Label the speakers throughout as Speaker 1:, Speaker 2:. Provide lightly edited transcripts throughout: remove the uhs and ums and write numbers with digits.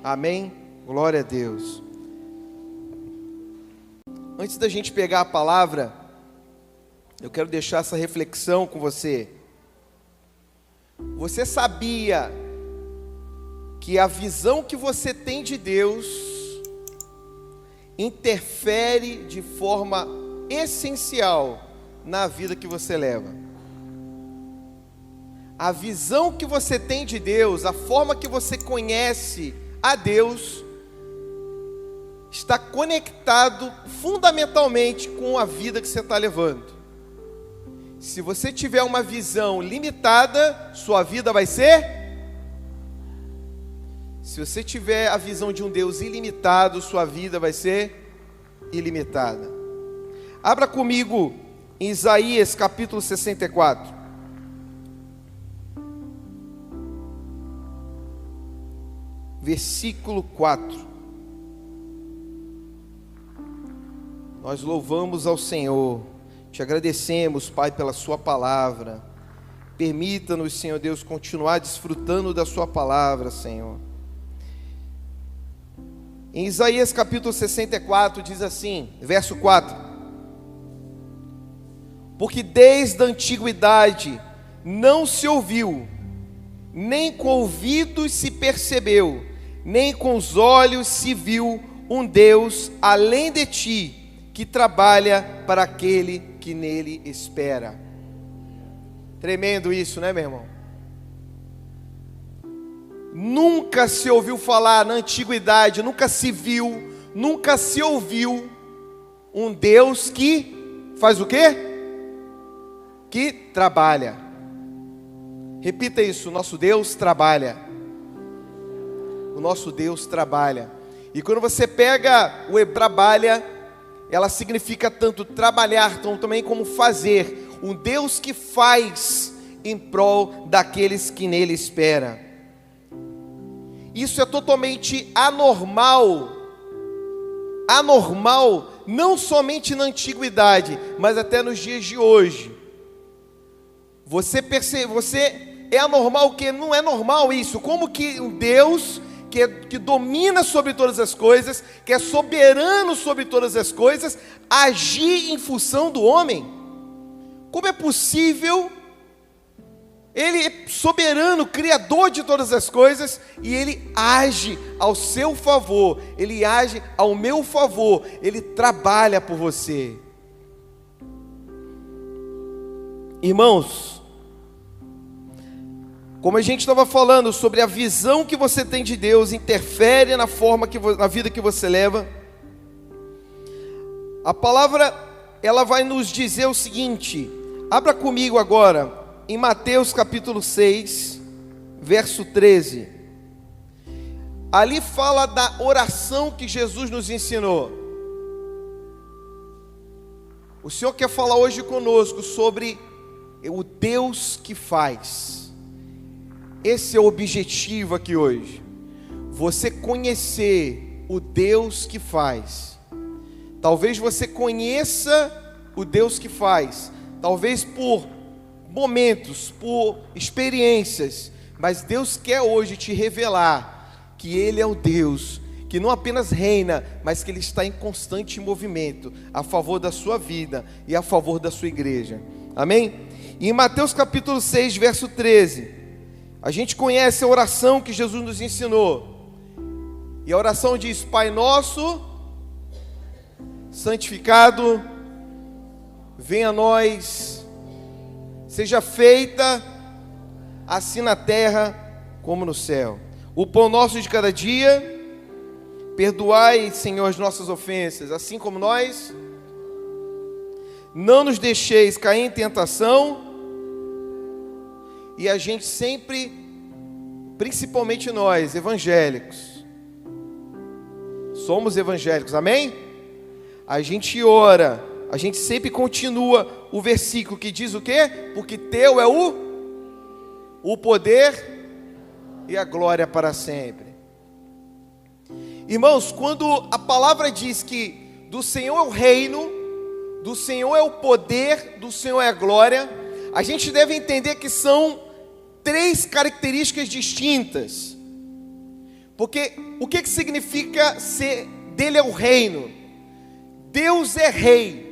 Speaker 1: Amém? Glória a Deus. Antes da gente pegar a palavra, eu quero deixar essa reflexão com você. Você sabia que a visão que você tem de Deus interfere de forma essencial na vida que você leva? A visão que você tem de Deus, a forma que você conhece a Deus, está conectado fundamentalmente com a vida que você está levando. Se você tiver uma visão limitada, sua vida vai ser. Se você tiver a visão de um Deus ilimitado, sua vida vai ser ilimitada. Abra comigo em Isaías capítulo 64. Versículo 4. Nós louvamos ao Senhor, te agradecemos, Pai, pela sua palavra. Permita-nos, Senhor Deus, continuar desfrutando da sua palavra, Senhor. Em Isaías capítulo 64 diz assim, verso 4: porque desde a antiguidade não se ouviu, nem com ouvidos se percebeu, nem com os olhos se viu um Deus além de ti, que trabalha para aquele que nele espera. Tremendo isso, né, meu irmão? Nunca se ouviu falar na antiguidade, nunca se viu, nunca se ouviu um Deus que faz o quê? Que trabalha. Repita isso: nosso Deus trabalha. O nosso Deus trabalha. E quando você pega o trabalha, ela significa tanto trabalhar, também como fazer. Um Deus que faz em prol daqueles que nele esperam. Isso é totalmente anormal. Anormal, não somente na antiguidade, mas até nos dias de hoje. Você é anormal o que? Não é normal isso. Como que um Deus que domina sobre todas as coisas, que é soberano sobre todas as coisas, agir em função do homem? Como é possível? Ele é soberano, criador de todas as coisas, e ele age ao seu favor, ele age ao meu favor, ele trabalha por você. Irmãos, como a gente estava falando sobre a visão que você tem de Deus, interfere na forma na vida que você leva. A palavra, ela vai nos dizer o seguinte. Abra comigo agora em Mateus capítulo 6, verso 13. Ali fala da oração que Jesus nos ensinou. O Senhor quer falar hoje conosco sobre o Deus que faz. Esse é o objetivo aqui hoje. Você conhecer o Deus que faz. Talvez você conheça o Deus que faz. Talvez por momentos, por experiências. Mas Deus quer hoje te revelar que Ele é o Deus que não apenas reina, mas que Ele está em constante movimento a favor da sua vida e a favor da sua igreja. Amém? E em Mateus capítulo 6, verso 13... a gente conhece a oração que Jesus nos ensinou. E a oração diz: Pai nosso, santificado, venha a nós, seja feita assim na terra como no céu. O pão nosso de cada dia, perdoai, Senhor, as nossas ofensas, assim como nós. Não nos deixeis cair em tentação. E a gente sempre, principalmente nós, evangélicos, somos evangélicos, amém? A gente ora, a gente sempre continua o versículo que diz o quê? Porque teu é o poder e a glória para sempre. Irmãos, quando a palavra diz que do Senhor é o reino, do Senhor é o poder, do Senhor é a glória, a gente deve entender que são três características distintas. Porque o que significa ser dele é o reino? Deus é rei.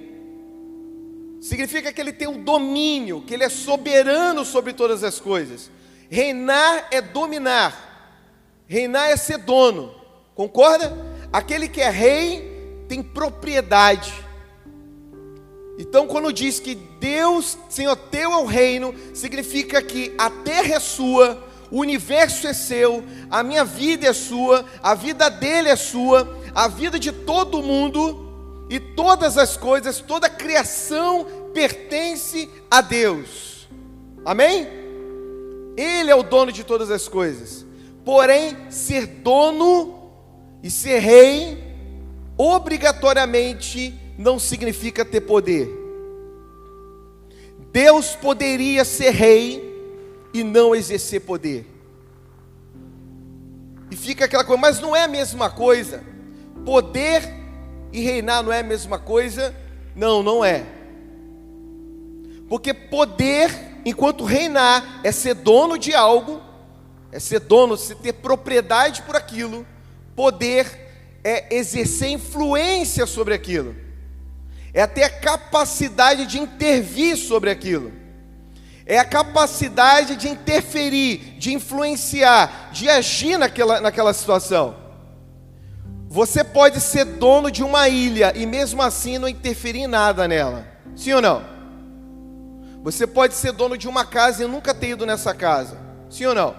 Speaker 1: Significa que ele tem o domínio, que ele é soberano sobre todas as coisas. Reinar é dominar. Reinar é ser dono. Concorda? Aquele que é rei tem propriedade. Então, quando diz que Deus, Senhor, teu é o reino, significa que a terra é sua, o universo é seu, a minha vida é sua, a vida dele é sua, a vida de todo mundo e todas as coisas, toda a criação pertence a Deus. Amém? Ele é o dono de todas as coisas. Porém, ser dono e ser rei, obrigatoriamente, não significa ter poder. Deus poderia ser rei e não exercer poder. E fica aquela coisa, mas não é a mesma coisa. Poder e reinar não é a mesma coisa? Não, não é. Porque poder, enquanto reinar, é ser dono de algo, é ser dono, é ter propriedade por aquilo. Poder é exercer influência sobre aquilo. É ter a capacidade de intervir sobre aquilo. É a capacidade de interferir, de influenciar, de agir naquela situação. Você pode ser dono de uma ilha e mesmo assim não interferir em nada nela. Sim ou não? Você pode ser dono de uma casa e nunca ter ido nessa casa. Sim ou não?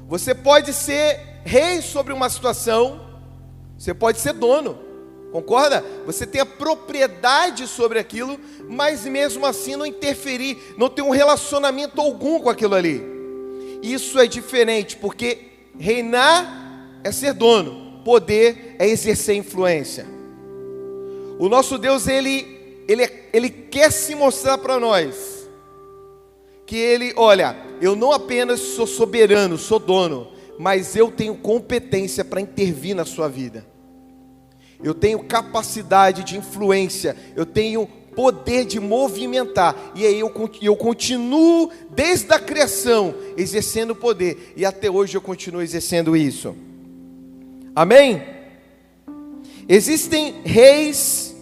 Speaker 1: Você pode ser rei sobre uma situação. Você pode ser dono. Concorda? Você tem a propriedade sobre aquilo, mas mesmo assim não interferir, não ter um relacionamento algum com aquilo ali. Isso é diferente, porque reinar é ser dono, poder é exercer influência. O nosso Deus, ele quer se mostrar para nós, que ele, olha, eu não apenas sou soberano, sou dono, mas eu tenho competência para intervir na sua vida. Eu tenho capacidade de influência, eu tenho poder de movimentar, e aí eu continuo desde a criação exercendo poder, e até hoje eu continuo exercendo isso. Amém? Existem reis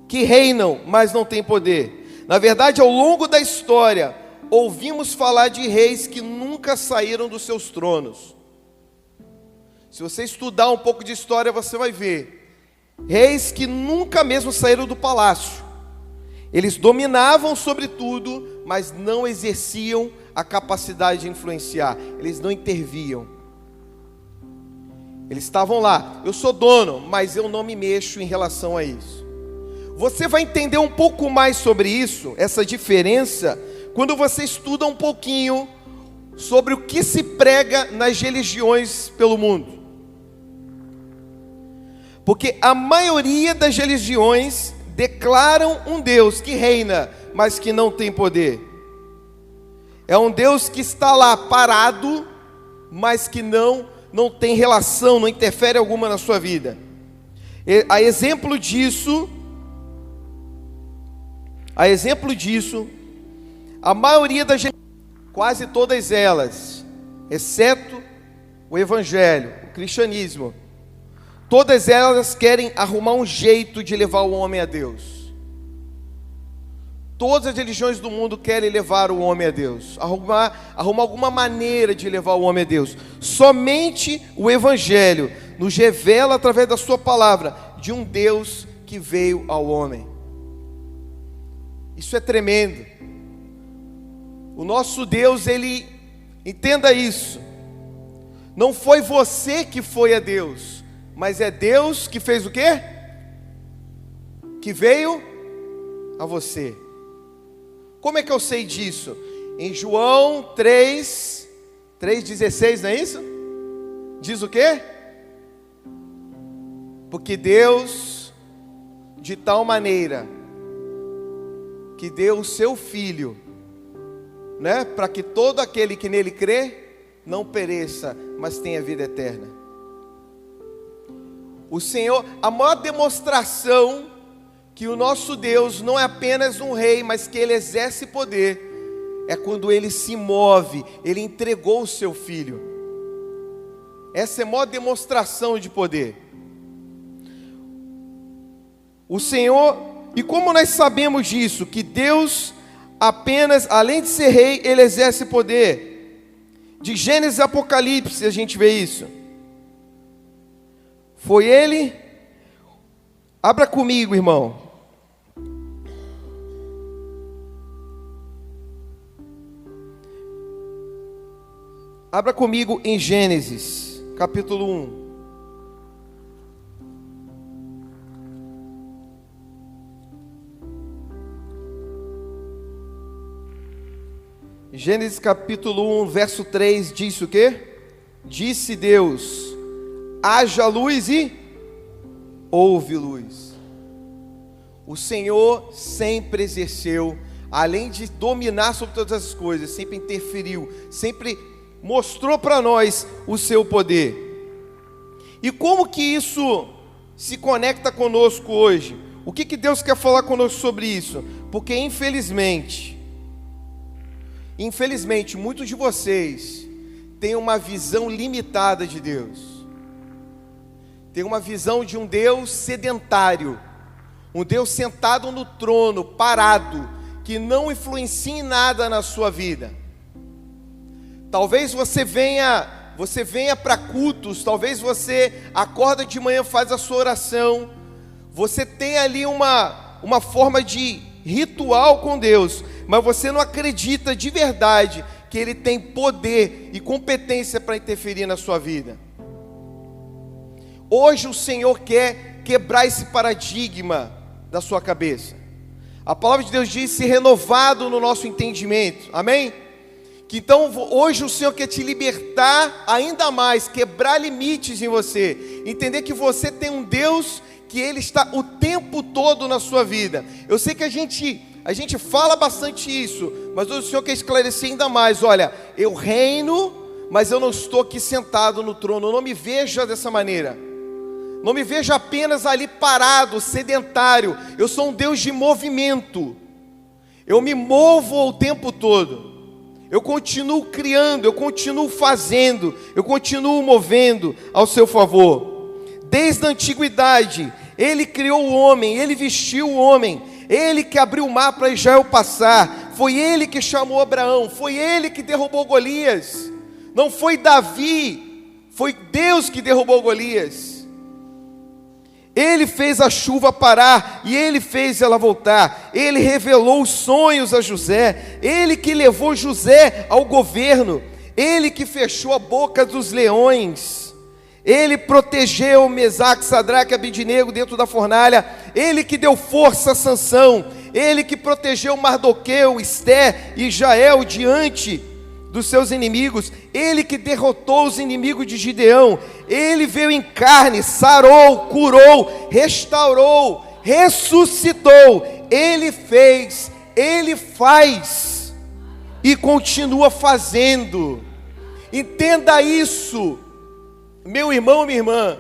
Speaker 1: que reinam, mas não têm poder. Na verdade, ao longo da história, ouvimos falar de reis que nunca saíram dos seus tronos. Se você estudar um pouco de história, você vai ver reis que nunca mesmo saíram do palácio. Eles dominavam sobre tudo, mas não exerciam a capacidade de influenciar. Eles não interviam. Eles estavam lá, eu sou dono, mas eu não me mexo em relação a isso. Você vai entender um pouco mais sobre isso, essa diferença, quando você estuda um pouquinho sobre o que se prega nas religiões pelo mundo. Porque a maioria das religiões declaram um Deus que reina, mas que não tem poder. É um Deus que está lá parado, mas que não tem relação, não interfere alguma na sua vida. A exemplo disso, a maioria das religiões, quase todas elas, exceto o Evangelho, o cristianismo, todas elas querem arrumar um jeito de levar o homem a Deus. Todas as religiões do mundo querem levar o homem a Deus, arrumar alguma maneira de levar o homem a Deus. Somente o Evangelho nos revela através da sua palavra de um Deus que veio ao homem. Isso é tremendo. O nosso Deus, ele, entenda isso, não foi você que foi a Deus, mas é Deus que fez o quê? Que veio a você. Como é que eu sei disso? Em João 3:16, não é isso? Diz o quê? Porque Deus, de tal maneira, que deu o seu Filho, né? Para que todo aquele que nele crê, não pereça, mas tenha vida eterna. O Senhor, a maior demonstração que o nosso Deus não é apenas um rei, mas que Ele exerce poder, é quando Ele se move, Ele entregou o seu Filho. Essa é a maior demonstração de poder. O Senhor, e como nós sabemos disso? Que Deus apenas, além de ser rei, Ele exerce poder. De Gênesis e Apocalipse a gente vê isso. Foi Ele. Abra comigo, irmão. Abra comigo em Gênesis, capítulo 1. Gênesis capítulo 1, verso 3, diz o quê? Disse Deus: haja luz e houve luz. O Senhor sempre exerceu, além de dominar sobre todas as coisas, sempre interferiu, sempre mostrou para nós o seu poder. E como que isso se conecta conosco hoje? O que Deus quer falar conosco sobre isso? Porque infelizmente, muitos de vocês têm uma visão limitada de Deus. Tem uma visão de um Deus sedentário, um Deus sentado no trono, parado, que não influencia em nada na sua vida. Talvez você venha para cultos, talvez você acorda de manhã, faz a sua oração, você tem ali uma forma de ritual com Deus, mas você não acredita de verdade que Ele tem poder e competência para interferir na sua vida. Hoje o Senhor quer quebrar esse paradigma da sua cabeça. A palavra de Deus diz: ser renovado no nosso entendimento, amém? Que então hoje o Senhor quer te libertar ainda mais, quebrar limites em você, entender que você tem um Deus que Ele está o tempo todo na sua vida. Eu sei que a gente fala bastante isso, mas hoje o Senhor quer esclarecer ainda mais. Olha, eu reino, mas eu não estou aqui sentado no trono. Não me veja dessa maneira, não me veja apenas ali parado, sedentário. Eu sou um Deus de movimento, eu me movo o tempo todo. Eu continuo criando, eu continuo fazendo, eu continuo movendo ao seu favor. Desde a antiguidade, Ele criou o homem, Ele vestiu o homem, Ele que abriu o mar para Israel passar, foi Ele que chamou Abraão, foi Ele que derrubou Golias, não foi Davi, foi Deus que derrubou Golias. Ele fez a chuva parar e Ele fez ela voltar. Ele revelou os sonhos a José. Ele que levou José ao governo. Ele que fechou a boca dos leões. Ele protegeu Mesaque, Sadraque e Abednego dentro da fornalha. Ele que deu força a Sansão. Ele que protegeu Mardoqueu, Esté e Jael diante dos seus inimigos. Ele que derrotou os inimigos de Gideão. Ele veio em carne, sarou, curou, restaurou, ressuscitou. Ele fez, Ele faz e continua fazendo. Entenda isso, meu irmão, minha irmã.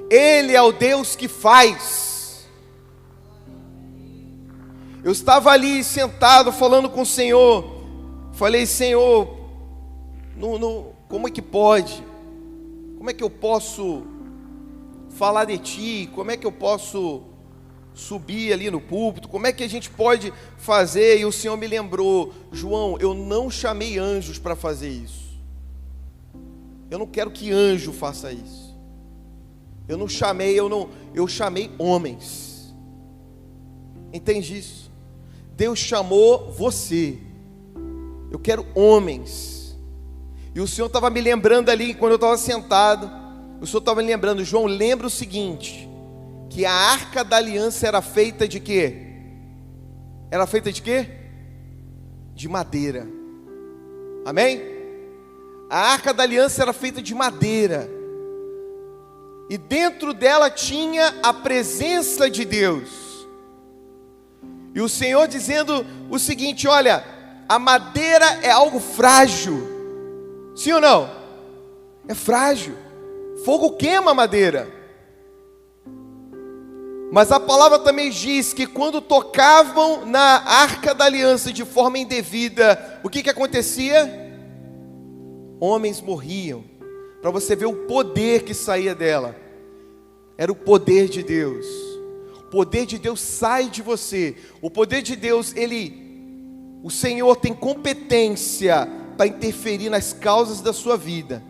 Speaker 1: Ele é o Deus que faz. Eu estava ali sentado falando com o Senhor. Falei: Senhor, como é que pode? Como é que eu posso falar de Ti? Como é que eu posso subir ali no púlpito? Como é que a gente pode fazer? E o Senhor me lembrou: João, eu não chamei anjos para fazer isso. Eu não quero que anjo faça isso. Eu chamei homens. Entende isso? Deus chamou você. Eu quero homens. E o Senhor estava me lembrando ali, quando eu estava sentado, o Senhor estava me lembrando: João, lembra o seguinte, que a arca da aliança era feita de quê? Era feita de quê? De madeira. Amém? A arca da aliança era feita de madeira. E dentro dela tinha a presença de Deus. E o Senhor dizendo o seguinte: olha, a madeira é algo frágil. Sim ou não? É frágil. Fogo queima a madeira. Mas a palavra também diz que quando tocavam na arca da aliança de forma indevida, o que acontecia? Homens morriam. para você ver o poder que saía dela. Era o poder de Deus. O poder de Deus sai de você. O poder de Deus, o Senhor tem competência para interferir nas causas da sua vida.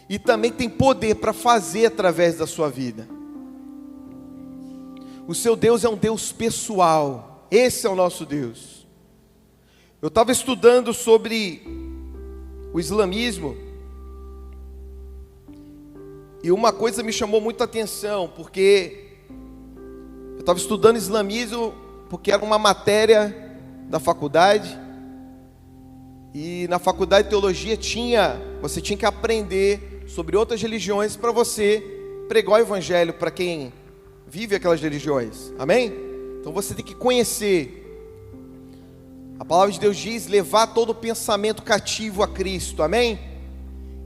Speaker 1: E também tem poder para fazer através da sua vida. O seu Deus é um Deus pessoal. Esse é o nosso Deus. Eu estava estudando sobre o islamismo. E uma coisa me chamou muita atenção, porque eu estava estudando islamismo, porque era uma matéria da faculdade. E na faculdade de teologia você tinha que aprender sobre outras religiões para você pregar o evangelho para quem vive aquelas religiões. Amém? Então você tem que conhecer. A palavra de Deus diz: levar todo pensamento cativo a Cristo. Amém?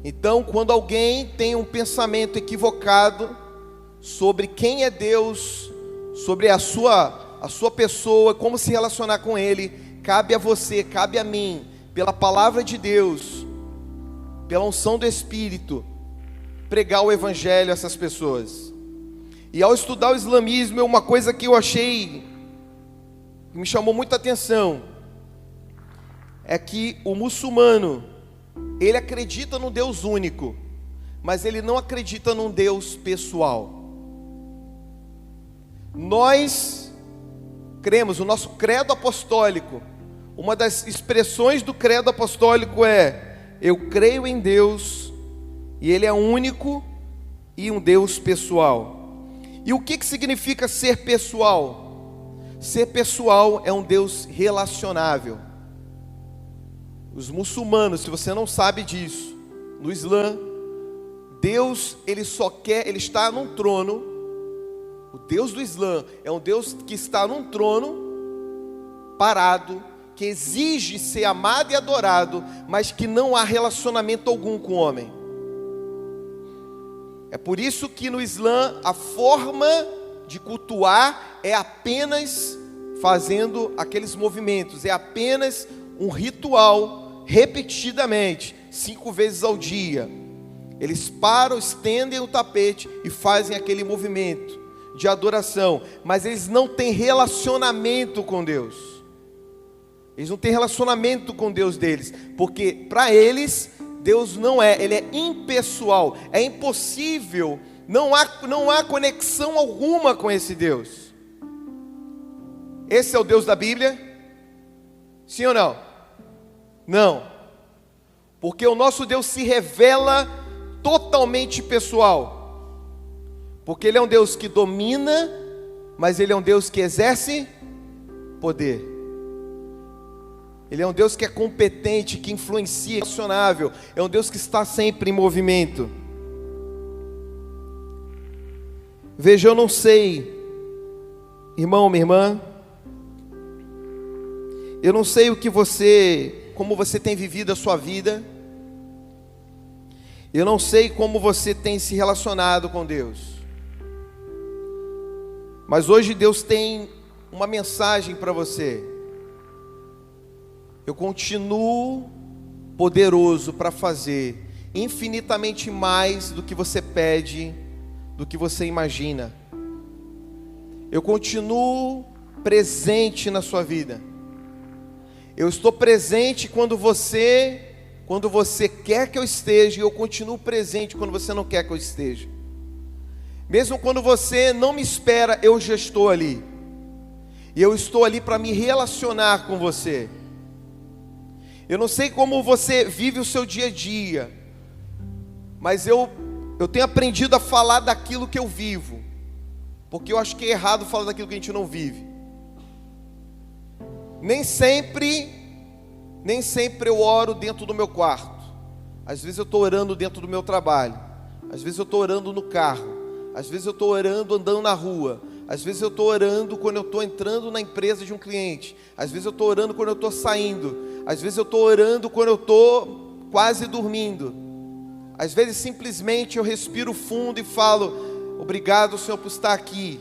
Speaker 1: Então, quando alguém tem um pensamento equivocado sobre quem é Deus, sobre a sua pessoa, como se relacionar com Ele, cabe a você, cabe a mim, pela palavra de Deus, pela unção do Espírito, pregar o evangelho a essas pessoas. E ao estudar o islamismo, uma coisa que eu achei, que me chamou muita atenção, é que o muçulmano, ele acredita num Deus único, mas ele não acredita num Deus pessoal. Nós cremos, o nosso credo apostólico, uma das expressões do credo apostólico é: eu creio em Deus, e Ele é único e um Deus pessoal. E o que significa ser pessoal? Ser pessoal é um Deus relacionável. Os muçulmanos, se você não sabe disso, no Islã, Deus, ele está num trono. O Deus do Islã é um Deus que está num trono, parado, que exige ser amado e adorado, mas que não há relacionamento algum com o homem. É por isso que no Islã a forma de cultuar é apenas fazendo aqueles movimentos, é apenas um ritual, repetidamente, 5 vezes ao dia. Eles param, estendem o tapete e fazem aquele movimento de adoração, mas eles não têm relacionamento com Deus. Eles não têm relacionamento com Deus deles, porque para eles Deus ele é impessoal, é impossível, não há conexão alguma com esse Deus. Esse é o Deus da Bíblia? Sim ou não? Não, porque o nosso Deus se revela totalmente pessoal, porque Ele é um Deus que domina, mas Ele é um Deus que exerce poder. Ele é um Deus que é competente, que influencia, é relacionável, é um Deus que está sempre em movimento. Veja, eu não sei, irmão, minha irmã, eu não sei como você tem vivido a sua vida, eu não sei como você tem se relacionado com Deus, mas hoje Deus tem uma mensagem para você. Eu continuo poderoso para fazer infinitamente mais do que você pede, do que você imagina. Eu continuo presente na sua vida. Eu estou presente quando você quer que eu esteja, e eu continuo presente quando você não quer que eu esteja. Mesmo quando você não me espera, eu já estou ali. E eu estou ali para me relacionar com você. Eu não sei como você vive o seu dia a dia, mas eu tenho aprendido a falar daquilo que eu vivo, porque eu acho que é errado falar daquilo que a gente não vive. Nem sempre eu oro dentro do meu quarto. Às vezes eu estou orando dentro do meu trabalho, às vezes eu estou orando no carro, às vezes eu estou orando andando na rua, às vezes eu estou orando quando eu estou entrando na empresa de um cliente, às vezes eu estou orando quando eu estou saindo, às vezes eu estou orando quando eu estou quase dormindo, às vezes simplesmente eu respiro fundo e falo: obrigado, Senhor, por estar aqui.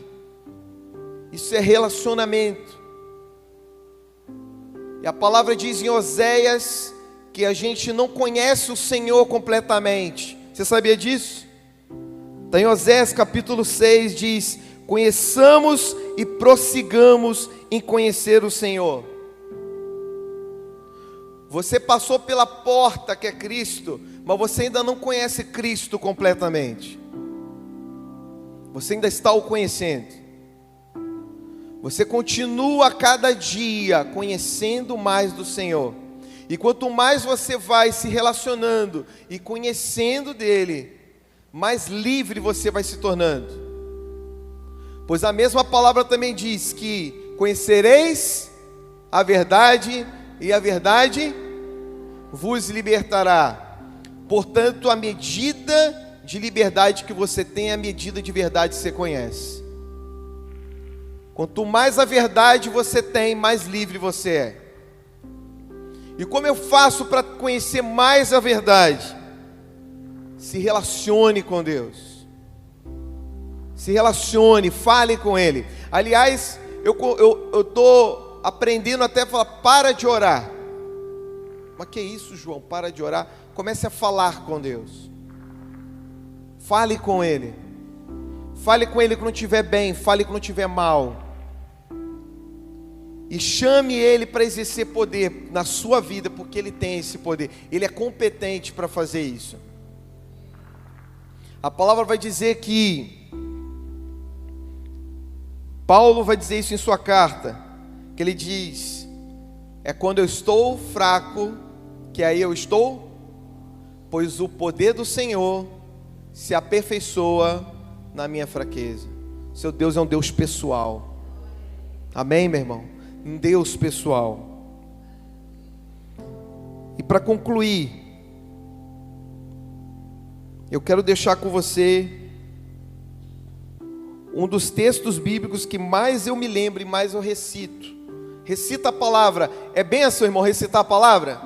Speaker 1: Isso é relacionamento. E a palavra diz em Oséias que a gente não conhece o Senhor completamente Você sabia disso? Está em Oséias capítulo 6, diz: conheçamos e prossigamos em conhecer o Senhor. Você passou pela porta que é Cristo, mas você ainda não conhece Cristo completamente. Você ainda está o conhecendo. Você continua a cada dia conhecendo mais do Senhor. E quanto mais você vai se relacionando e conhecendo dele, mais livre você vai se tornando. Pois a mesma palavra também diz que conhecereis a verdade e a verdade vos libertará. Portanto, a medida de liberdade que você tem é a medida de verdade que você conhece. Quanto mais a verdade você tem, mais livre você é. E como eu faço para conhecer mais a verdade? Se relacione com Deus. Se relacione, fale com Ele. Aliás, eu estou aprendendo até a falar, para de orar. Mas que isso, João? Para de orar. Comece a falar com Deus. Fale com Ele. Fale com Ele quando estiver bem, fale quando estiver mal. E chame Ele para exercer poder na sua vida, porque Ele tem esse poder. Ele é competente para fazer isso. A palavra vai dizer que Paulo vai dizer isso em sua carta, que ele diz: é quando eu estou fraco que aí eu estou, pois o poder do Senhor se aperfeiçoa na minha fraqueza. Seu Deus é um Deus pessoal. Amém, meu irmão? Um Deus pessoal. E para concluir, eu quero deixar com você um dos textos bíblicos que mais eu me lembro e mais eu recito. Recita a palavra. É benção, irmão, recitar a palavra?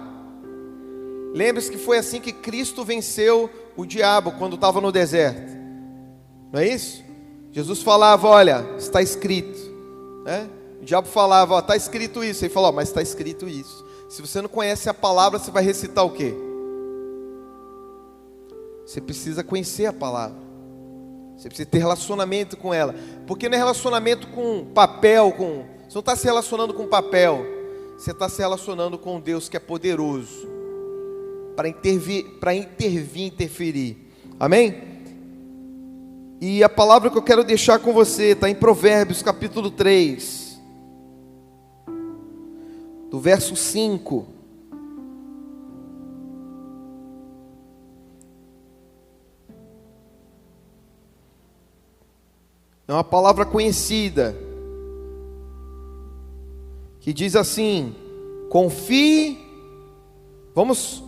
Speaker 1: Lembre-se que foi assim que Cristo venceu o diabo quando estava no deserto. Não é isso? Jesus falava, olha, está escrito, né? O diabo falava, ó, está escrito isso. Ele falou, mas está escrito isso. Se você não conhece a palavra, você vai recitar o quê? Você precisa conhecer a palavra. Você precisa ter relacionamento com ela. Porque não é relacionamento com papel, você não está se relacionando com papel. Você está se relacionando com Deus que é poderoso para interferir. Amém? E a palavra que eu quero deixar com você está em Provérbios capítulo 3, do verso 5. É uma palavra conhecida, que diz assim: confie. Vamos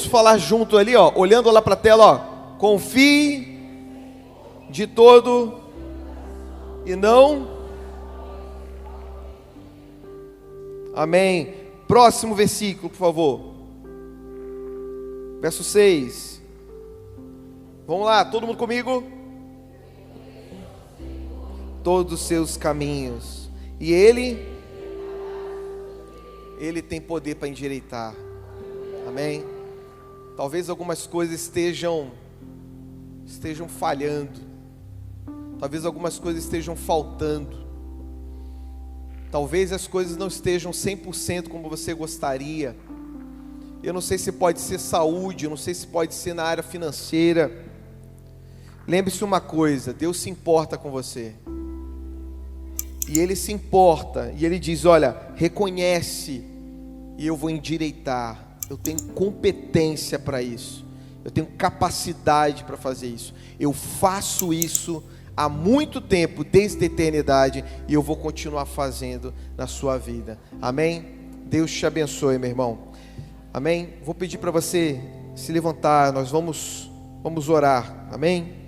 Speaker 1: falar junto ali, ó, olhando lá para a tela, ó. Confie de todo e não. Amém. Próximo versículo, por favor. Verso 6. Vamos lá, todo mundo comigo? Todos os seus caminhos, e Ele tem poder para endireitar. Amém? Talvez algumas coisas estejam falhando, talvez algumas coisas estejam faltando, talvez as coisas não estejam 100% como você gostaria. Eu não sei se pode ser saúde, eu não sei se pode ser na área financeira. Lembre-se uma coisa, Deus se importa com você. E Ele se importa, e Ele diz, olha, reconhece, e eu vou endireitar. Eu tenho competência para isso. Eu tenho capacidade para fazer isso. Eu faço isso há muito tempo, desde a eternidade, e eu vou continuar fazendo na sua vida. Amém? Deus te abençoe, meu irmão. Amém? Vou pedir para você se levantar, nós vamos orar. Amém?